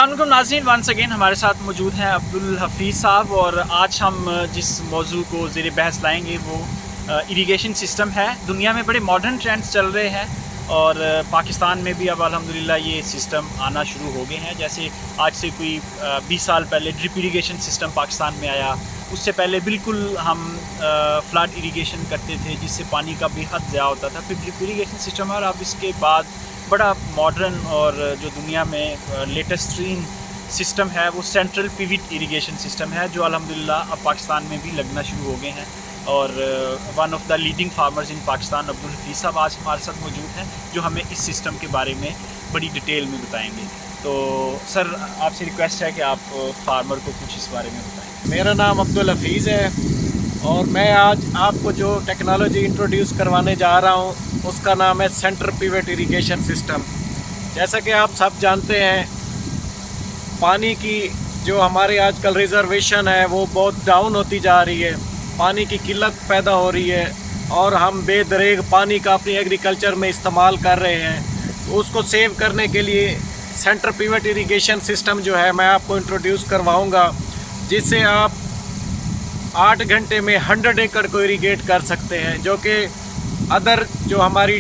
अस्सलाम वालेकुम नाज़रीन, वंस अगेन हमारे साथ मौजूद हैं अब्दुल हफीज़ साहब। और आज हम जिस मौजू को ज़ेर बहस लाएंगे वो इरिगेशन सिस्टम है। दुनिया में बड़े मॉडर्न ट्रेंड्स चल रहे हैं और पाकिस्तान में भी अब अल्हम्दुलिल्लाह ये सिस्टम आना शुरू हो गए हैं। जैसे आज से कोई 20 साल पहले ड्रिप इरिगेशन सिस्टम पाकिस्तान में आया, उससे पहले बिल्कुल हम फ्लड इरिगेशन करते थे जिससे पानी का बेहद ज़्यादा होता था। फिर ड्रिप इरिगेशन सिस्टम और अब इसके बाद बड़ा मॉडर्न और जो दुनिया में लेटेस्ट ट्रीन सिस्टम है वो सेंट्रल पिविट इरिगेशन सिस्टम है, जो अल्हम्दुलिल्लाह अब पाकिस्तान में भी लगना शुरू हो गए हैं। और one of the leading farmers in Pakistan Abdul Hafeez साहब आज हमारे साथ मौजूद हैं, जो हमें इस सिस्टम के बारे में बड़ी डिटेल में बताएंगे। तो सर, आपसे रिक्वेस्ट है कि आप फार्मर को कुछ इस बारे में बताएं। मेरा नाम अब्दुल हफीज़ है और मैं आज आपको जो टेक्नोलॉजी इंट्रोड्यूस करवाने जा रहा हूँ उसका नाम है सेंटर पिवट इरिगेशन सिस्टम। जैसा कि आप सब जानते हैं, पानी की जो हमारे आजकल रिजर्वेशन है वो बहुत डाउन होती जा रही है, पानी की किल्लत पैदा हो रही है और हम बेदरेग पानी का अपनी एग्रीकल्चर में इस्तेमाल कर रहे हैं। तो उसको सेव करने के लिए सेंटर पिवट इरिगेशन सिस्टम जो है मैं आपको इंट्रोड्यूस करवाऊँगा, जिससे आप 8 घंटे में 100 एकड़ को इरिगेट कर सकते हैं, जो कि अदर जो हमारी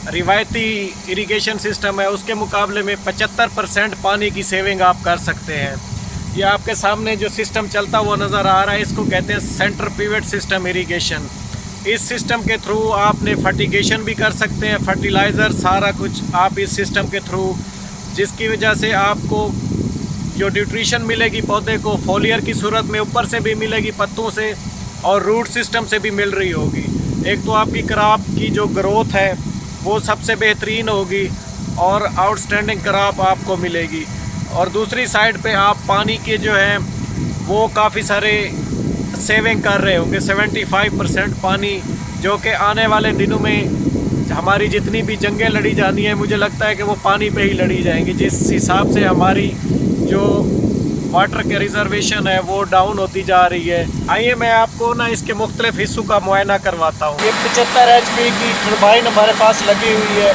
रिवायती इरिगेशन सिस्टम है उसके मुकाबले में 75% पानी की सेविंग आप कर सकते हैं। ये आपके सामने जो सिस्टम चलता हुआ नज़र आ रहा है, इसको कहते हैं सेंटर पिवट सिस्टम इरिगेशन। इस सिस्टम के थ्रू आपने फर्टिगेशन भी कर सकते हैं, फर्टिलाइज़र सारा कुछ आप इस सिस्टम के थ्रू, जिसकी वजह से आपको जो न्यूट्रिशन मिलेगी पौधे को फोलियर की सूरत में ऊपर से भी मिलेगी पत्तों से और रूट सिस्टम से भी मिल रही होगी। एक तो आपकी क्रॉप की जो ग्रोथ है वो सबसे बेहतरीन होगी और आउटस्टैंडिंग क्रॉप आपको मिलेगी, और दूसरी साइड पे आप पानी के जो हैं वो काफ़ी सारे सेविंग कर रहे होंगे, 75% पानी, जो कि आने वाले दिनों में हमारी जितनी भी जंगें लड़ी जानी है मुझे लगता है कि वो पानी पे ही लड़ी जाएंगी, जिस हिसाब से हमारी जो वाटर के रिजर्वेशन है वो डाउन होती जा रही है। आइए मैं आपको ना इसके मुख्तलिफ हिस्सों का मुआयना करवाता हूँ। ये 75 HP की टर्बाइन हमारे पास लगी हुई है,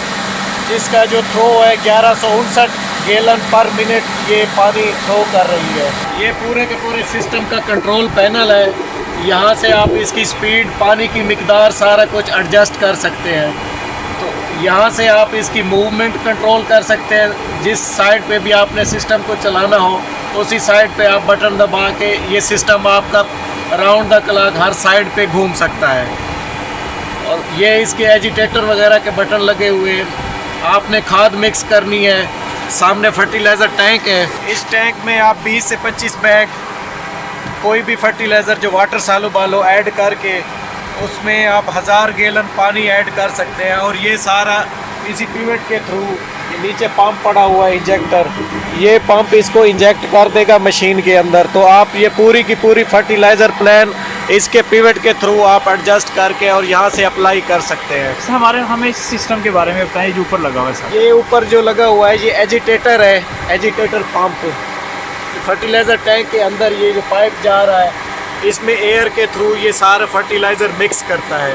जिसका जो थ्रो है 1159 गैलन पर मिनट ये पानी थ्रो कर रही है। ये पूरे के पूरे सिस्टम का कंट्रोल पैनल है, यहाँ से आप इसकी स्पीड, पानी की मिकदार सारा कुछ एडजस्ट कर सकते हैं। तो यहाँ से आप इसकी मूवमेंट कंट्रोल कर सकते हैं, जिस साइड पे भी आपने सिस्टम को चलाना हो उसी साइड पे आप बटन दबा के ये सिस्टम आपका round the clock her side पे घूम सकता है। और ये इसके एजिटेटर वगैरह के बटन लगे हुए हैं। आपने खाद मिक्स करनी है, सामने फर्टिलाइज़र टैंक है, इस टैंक में आप 20 से 25 बैग कोई भी फर्टिलाइज़र जो वाटर सॉल्युबल हो ऐड करके उसमें आप 1000 गैलन पानी ऐड कर सकते हैं। और ये सारा इसी पिवट के थ्रू, नीचे पंप पड़ा हुआ है इंजेक्टर, ये पंप इसको इंजेक्ट कर देगा मशीन के अंदर। तो आप ये पूरी की पूरी फर्टिलाइज़र प्लान इसके पिवट के थ्रू आप एडजस्ट करके और यहाँ से अप्लाई कर सकते हैं। सर, हमें इस सिस्टम के बारे में बताएं जो ऊपर लगा हुआ है। सर, ये ऊपर जो लगा हुआ है ये एजिटेटर है, एजिटेटर पंप। फर्टिलाइज़र टैंक के अंदर ये जो पाइप जा रहा है इसमें एयर के थ्रू ये सारा फर्टिलाइज़र मिक्स करता है,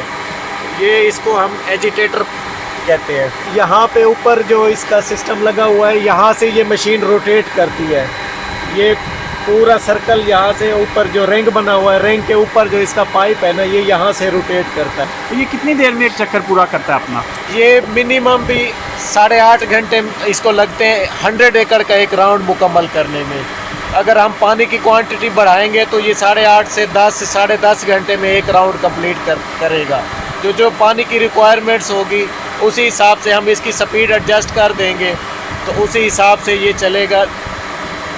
ये इसको हम एजिटेटर कहते हैं। यहाँ पे ऊपर जो इसका सिस्टम लगा हुआ है, यहाँ से ये मशीन रोटेट करती है। ये पूरा सर्कल यहाँ से ऊपर जो रिंग बना हुआ है, रिंग के ऊपर जो इसका पाइप है ना, ये यहाँ से रोटेट करता है। तो ये कितनी देर में एक चक्कर पूरा करता है अपना? ये मिनिमम भी 8.5 घंटे इसको लगते हैं 100 एकड़ का एक राउंड मुकम्मल करने में। अगर हम पानी की क्वांटिटी बढ़ाएंगे तो ये 8.5 से 10 से 10.5 घंटे में एक राउंड कंप्लीट करेगा। जो पानी की रिक्वायरमेंट्स होगी उसी हिसाब से हम इसकी स्पीड एडजस्ट कर देंगे, तो उसी हिसाब से ये चलेगा।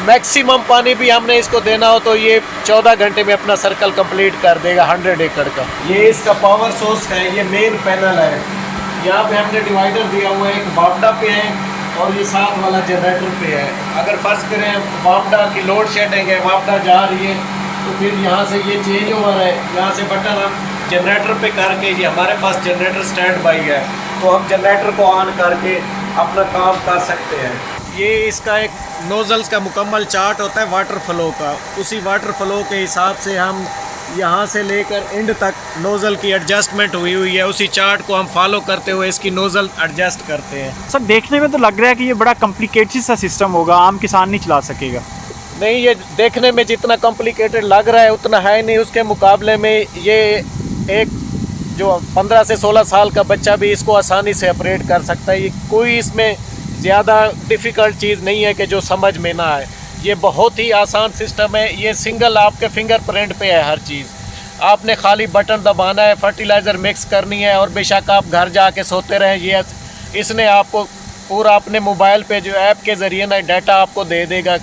मैक्सिमम पानी भी हमने इसको देना हो तो ये 14 घंटे में अपना सर्कल कंप्लीट कर देगा 100 एकड़ का। ये इसका पावर सोर्स है, ये मेन पैनल है। यहाँ पे हमने डिवाइडर दिया हुआ है, एक बावडा पे है और ये साथ वाला जनरेटर पे है। अगर फर्ज करें बावडा की लोड शेडिंग है, बावडा जा रही है, तो फिर यहाँ से ये चेंज ओवर है, यहाँ से बटन हम जनरेटर पे करके, ये हमारे पास जनरेटर स्टैंड बाई है, तो हम जनरेटर को ऑन करके अपना काम कर सकते हैं। ये इसका एक नोज़ल्स का मुकम्मल चार्ट होता है वाटर फ्लो का, उसी वाटर फ्लो के हिसाब से हम यहाँ से लेकर एंड तक नोज़ल की एडजस्टमेंट हुई है। उसी चार्ट को हम फॉलो करते हुए इसकी नोज़ल एडजस्ट करते हैं। सर देखने में तो लग रहा है कि ये बड़ा कॉम्प्लिकेटेड सा सिस्टम होगा, आम किसान नहीं चला सकेगा। नहीं, ये देखने में जितना कॉम्प्लिकेटेड लग रहा है उतना है नहीं। उसके मुकाबले में ये एक जो 15 से 16 साल का बच्चा भी इसको आसानी से ऑपरेट कर सकता है। ये कोई इसमें ज़्यादा डिफ़िकल्ट चीज़ नहीं है कि जो समझ में ना आए। ये बहुत ही आसान सिस्टम है। ये सिंगल आपके फिंगरप्रिंट पे है हर चीज़। आपने खाली बटन दबाना है, फर्टिलाइज़र मिक्स करनी है और बेशक आप घर जाके सोते रहें, ये इसने आपको पूरा अपने मोबाइल पे जो ऐप के ज़रिए ना डाटा आपको दे देगा।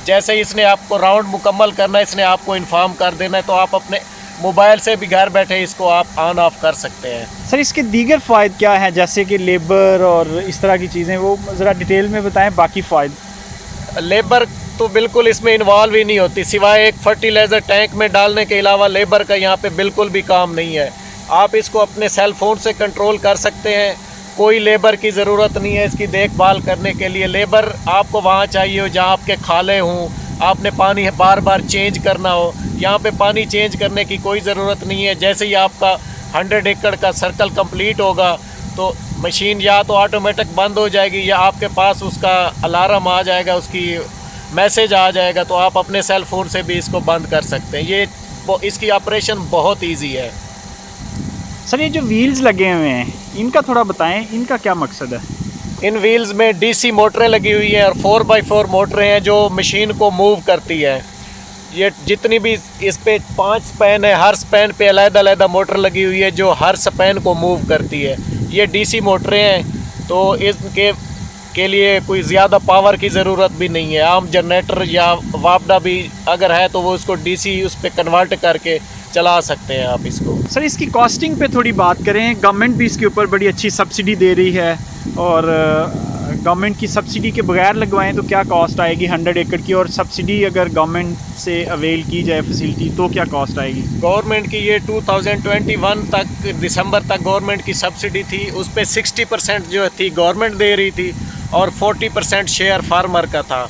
जैसे ही इसने आपको राउंड मुकम्मल करना है, इसने आपको इन्फॉर्म कर देना है, तो आप अपने मोबाइल से भी घर बैठे इसको आप ऑन ऑफ कर सकते हैं। सर इसके दीगर फ़ायदे क्या हैं, जैसे कि लेबर और इस तरह की चीज़ें, वो ज़रा डिटेल में बताएं बाकी फ़ायदे। लेबर तो बिल्कुल इसमें इन्वॉल्व ही नहीं होती, सिवाय एक फर्टिलाइज़र टैंक में डालने के अलावा लेबर का यहाँ पे बिल्कुल भी काम नहीं है। आप इसको अपने सेल फ़ोन से कंट्रोल कर सकते हैं। कोई लेबर की ज़रूरत नहीं है इसकी देखभाल करने के लिए। लेबर आपको वहाँ चाहिए हो जहाँ आपके खाले हों, आपने पानी बार बार चेंज करना हो। यहाँ पे पानी चेंज करने की कोई ज़रूरत नहीं है। जैसे ही आपका 100 एकड़ का सर्कल कंप्लीट होगा तो मशीन या तो ऑटोमेटिक बंद हो जाएगी या आपके पास उसका अलार्म आ जाएगा, उसकी मैसेज आ जाएगा, तो आप अपने सेल फ़ोन से भी इसको बंद कर सकते हैं। इसकी ऑपरेशन बहुत ईजी है। सर ये जो व्हील्स लगे हुए हैं इनका थोड़ा बताएं, इनका क्या मकसद है? इन व्हील्स में डीसी मोटरें लगी हुई हैं और 4x4 मोटरें हैं जो मशीन को मूव करती है। ये जितनी भी इस पे 5 स्पैन है, हर स्पैन पे अलग-अलग मोटर लगी हुई है जो हर स्पैन को मूव करती है। ये डीसी मोटरें हैं, तो इसके के लिए कोई ज़्यादा पावर की ज़रूरत भी नहीं है। आम जनरेटर या वापडा भी अगर है तो वो उसको डीसी उस पर कन्वर्ट करके चला सकते हैं आप इसको। सर इसकी कॉस्टिंग पे थोड़ी बात करें। गवर्नमेंट भी इसके ऊपर बड़ी अच्छी सब्सिडी दे रही है, और गवर्नमेंट की सब्सिडी के बगैर लगवाएं तो क्या कॉस्ट आएगी 100 एकड़ की, और सब्सिडी अगर गवर्नमेंट से अवेल की जाए फैसिलिटी तो क्या कॉस्ट आएगी? गवर्नमेंट की ये 2021 तक दिसंबर तक गवर्नमेंट की सब्सिडी थी। उस पर 60% जो थी गवर्नमेंट दे रही थी और 40% शेयर फार्मर का था।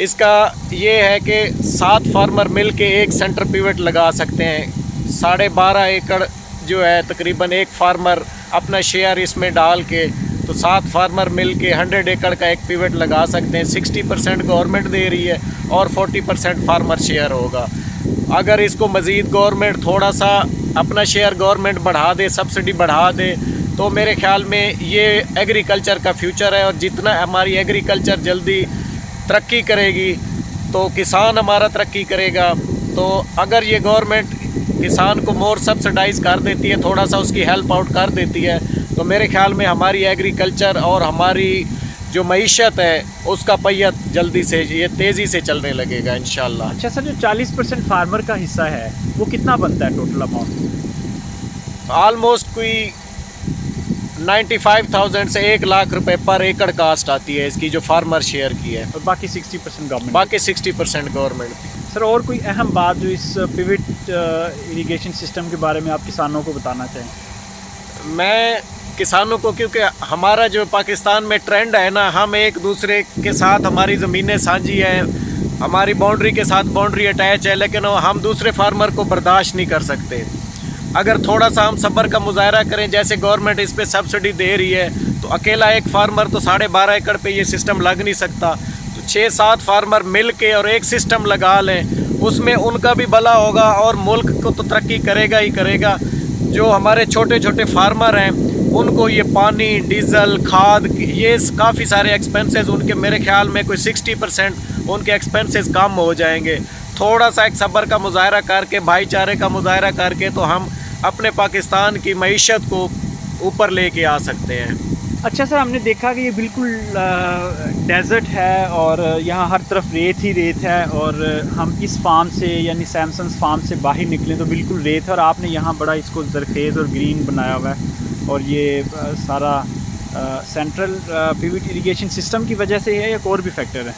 इसका ये है कि 7 फार्मर मिल के एक सेंटर पिवट लगा सकते हैं। 12.5 एकड़ जो है तकरीबन एक फार्मर अपना शेयर इसमें डाल के, तो 7 फार्मर मिल के 100 एकड़ का एक पिवट लगा सकते हैं। 60% गवर्नमेंट दे रही है और 40% फार्मर शेयर होगा। अगर इसको मज़ीद गवर्नमेंट थोड़ा सा अपना शेयर गवर्नमेंट बढ़ा दे, सब्सिडी बढ़ा दे, तो मेरे ख्याल में ये एग्रीकल्चर का फ्यूचर है। और जितना हमारी एग्रीकल्चर जल्दी तरक्की करेगी तो किसान हमारा तरक्की करेगा। तो अगर ये गवर्नमेंट किसान को मोर सब्सिडाइज़ कर देती है, थोड़ा सा उसकी हेल्प आउट कर देती है, तो मेरे ख्याल में हमारी एग्रीकल्चर और हमारी जो मईशत है उसका पहिया जल्दी से ये तेज़ी से चलने लगेगा इंशाल्लाह। अच्छा सर, जो 40% फार्मर का हिस्सा है वो कितना बनता है टोटल अमाउंट? ऑलमोस्ट कोई 95,000 से 1 लाख रुपए पर एकड़ कास्ट आती है इसकी, जो फार्मर शेयर की है। और बाकी 60% गवर्नमेंट? बाकी 60% गवर्नमेंट। सर और कोई अहम बात जो इस पिवट इरिगेशन सिस्टम के बारे में आप किसानों को बताना चाहें? मैं किसानों को, क्योंकि हमारा जो पाकिस्तान में ट्रेंड है ना, हम एक दूसरे के साथ हमारी ज़मीनें साझी हैं, हमारी बाउंड्री के साथ बाउंड्री अटैच है, लेकिन हम दूसरे फार्मर को बर्दाश्त नहीं कर सकते। अगर थोड़ा सा हम सब्र का मुजाहरा करें, जैसे गवर्नमेंट इस पे सब्सिडी दे रही है, तो अकेला एक फार्मर तो 12.5 एकड़ पे ये सिस्टम लग नहीं सकता। तो 6-7 फार्मर मिल के और एक सिस्टम लगा लें, उसमें उनका भी भला होगा और मुल्क को तो तरक्की करेगा ही करेगा। जो हमारे छोटे छोटे फार्मर हैं उनको ये पानी, डीज़ल, खाद, ये काफ़ी सारे एक्सपेंसेस उनके, मेरे ख्याल में कोई 60% उनके एक्सपेंसेस कम हो जाएंगे। थोड़ा सा एक सब्र का मुजाहरा करके, भाईचारे का मुजाहरा करके, तो हम अपने पाकिस्तान की मईशत को ऊपर लेके आ सकते हैं। अच्छा सर, हमने देखा कि ये बिल्कुल डेजर्ट है और यहाँ हर तरफ रेत ही रेत है, और हम इस फार्म से यानी सैमसंस फार्म से बाहर निकलें तो बिल्कुल रेत है, और आपने यहाँ बड़ा इसको ज़रखेज़ और ग्रीन बनाया हुआ है। और ये सारा सेंट्रल पिवट इरिगेशन सिस्टम की वजह से है या कोई और भी फैक्टर है?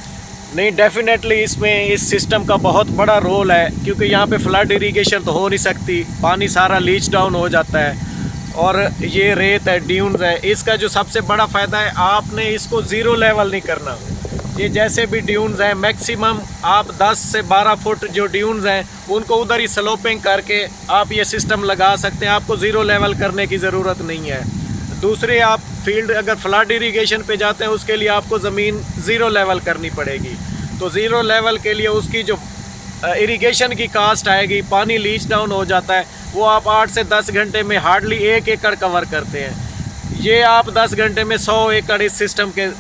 नहीं, डेफिनेटली इसमें इस सिस्टम का बहुत बड़ा रोल है, क्योंकि यहाँ पे फ्लड इरिगेशन तो हो नहीं सकती, पानी सारा लीच डाउन हो जाता है, और ये रेत है, ड्यून्स है। इसका जो सबसे बड़ा फ़ायदा है, आपने इसको ज़ीरो लेवल नहीं करना। ये जैसे भी ड्यून्स हैं मैक्सिमम आप 10 से 12 फुट जो ड्यून्स हैं उनको उधर ही स्लोपिंग करके आप ये सिस्टम लगा सकते हैं। आपको ज़ीरो लेवल करने की ज़रूरत नहीं है। दूसरे आप फील्ड अगर फ्लड इरीगेशन पे जाते हैं उसके लिए आपको ज़मीन ज़ीरो लेवल करनी पड़ेगी। तो ज़ीरो लेवल के लिए उसकी जो इरिगेशन की कास्ट आएगी, पानी लीच डाउन हो जाता है, वो आप 8 से 10 घंटे में हार्डली 1 एकड़ कवर करते हैं। ये आप 10 घंटे में 100 एकड़ इस सिस्टम के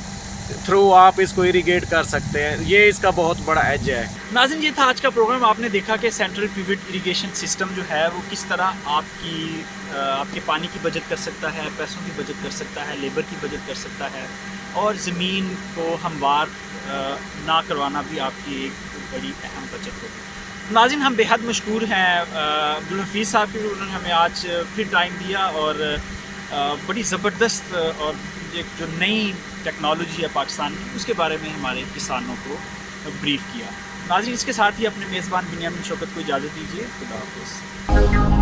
थ्रू आप इसको इरिगेट कर सकते हैं। ये इसका बहुत बड़ा एज है। नाज़रीन, ये था आज का प्रोग्राम। आपने देखा कि सेंट्रल पिवट इरिगेशन सिस्टम जो है वो किस तरह आपके पानी की बचत कर सकता है, पैसों की बचत कर सकता है, लेबर की बचत कर सकता है और ज़मीन को हमवार ना करवाना भी आपकी एक बड़ी अहम बचत होगी। नाज़रीन, हम बेहद मशकूर हैं अब्दुल हफीज़ साहब के, उन्होंने हमें आज फिर टाइम दिया और बड़ी ज़बरदस्त और एक जो नई टेक्नोलॉजी है पाकिस्तान की उसके बारे में हमारे किसानों को ब्रीफ किया। नाज़रीन, इसके साथ ही अपने मेज़बान बिन्यामिन शौकत को इजाज़त दीजिए। खुदा हाफ़िज़।